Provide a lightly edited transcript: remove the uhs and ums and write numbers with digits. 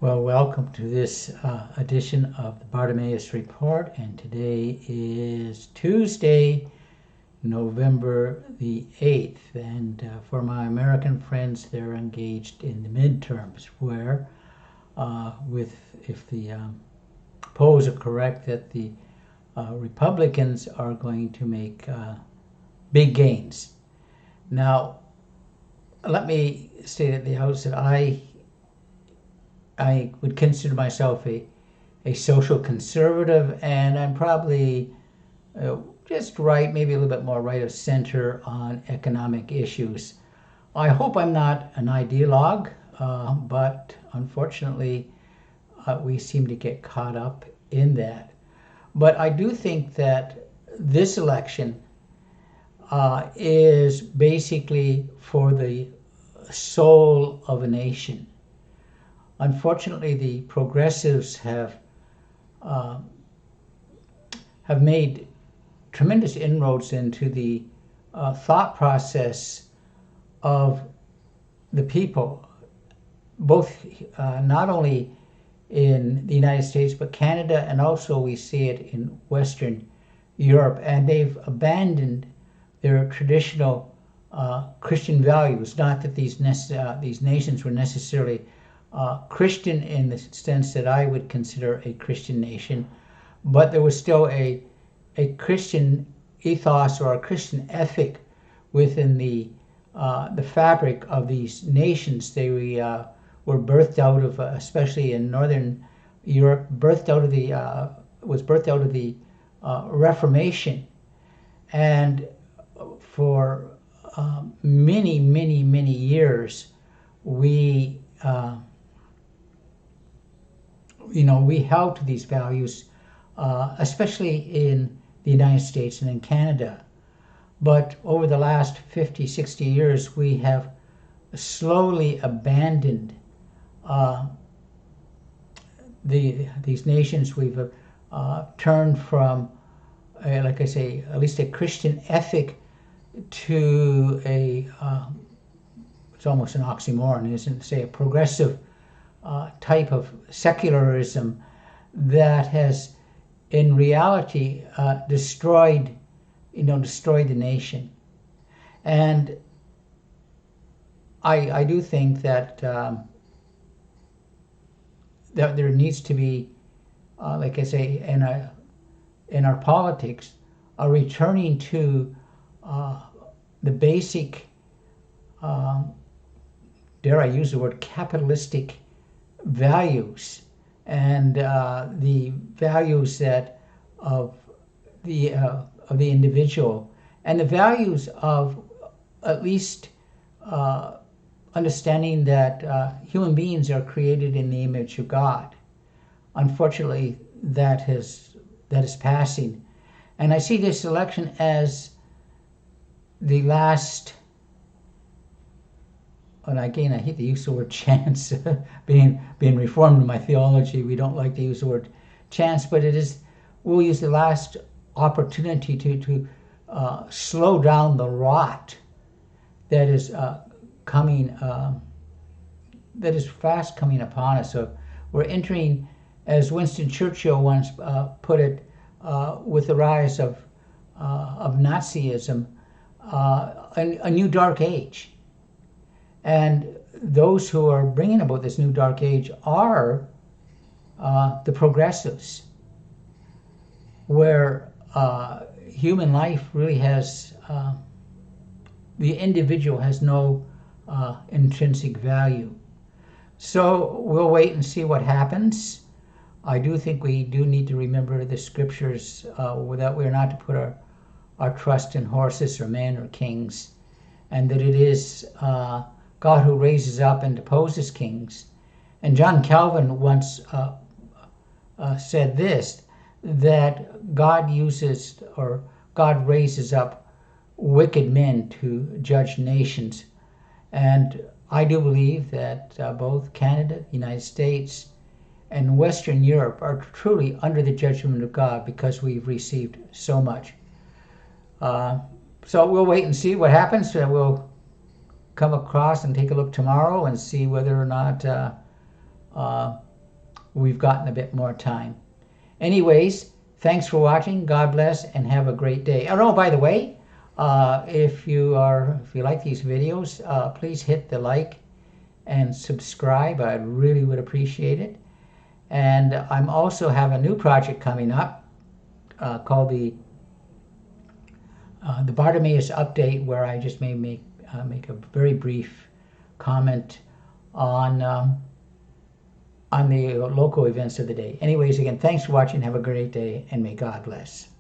Well, welcome to this edition of the Bartimaeus Report, and today is Tuesday, November the 8th, and for my American friends, they're engaged in the midterms, where if the polls are correct, that the Republicans are going to make big gains. Now, let me state at the outset, I would consider myself a social conservative, and I'm probably just right, maybe a little bit more right of center on economic issues. I hope I'm not an ideologue, but unfortunately, we seem to get caught up in that. But I do think that this election is basically for the soul of a nation. Unfortunately, the progressives have made tremendous inroads into the thought process of the people, both not only in the United States but Canada, and also we see it in Western Europe, and they've abandoned their traditional Christian values. Not that these nations were necessarily Christian in the sense that I would consider a Christian nation, but there was still a Christian ethos or a Christian ethic within the fabric of these nations. They were birthed out of, especially in Northern Europe, birthed out of the Reformation, and for many, many, many years we we held to these values, especially in the United States and in Canada. But over the last 50, 60 years, we have slowly abandoned these nations. We've turned from, like I say, at least a Christian ethic to it's almost an oxymoron, isn't it? Say a progressive type of secularism that has, in reality, destroyed the nation. And I do think that that there needs to be, like I say, in our politics, a returning to the basic, dare I use the word, capitalistic values, and the values that of the individual, and the values of at least understanding that human beings are created in the image of God. Unfortunately, that is passing, and I see this election as the last. And again, I hate to use the word chance. being Reformed in my theology, we don't like to use the word chance, but it is. We'll use the last opportunity to slow down the rot that is coming, that is fast coming upon us. So we're entering, as Winston Churchill once put it, with the rise of Nazism, a new dark age. And those who are bringing about this new dark age are the progressives, where human life really has, the individual has no intrinsic value. So we'll wait and see what happens. I do think we do need to remember the scriptures, that we're not to put our trust in horses or men or kings, and that it is God who raises up and deposes kings. And John Calvin once said this, that God raises up wicked men to judge nations. And I do believe that both Canada, the United States, and Western Europe are truly under the judgment of God because we've received so much. So we'll wait and see what happens. We'll come across and take a look tomorrow and see whether or not we've gotten a bit more time. Anyways, thanks for watching. God bless and have a great day. Oh, by the way, if you like these videos, please hit the like and subscribe. I really would appreciate it. And I'm also have a new project coming up called the Bartimaeus Update, where I just may make a very brief comment on the local events of the day. Anyways, again, thanks for watching. Have a great day, and may God bless.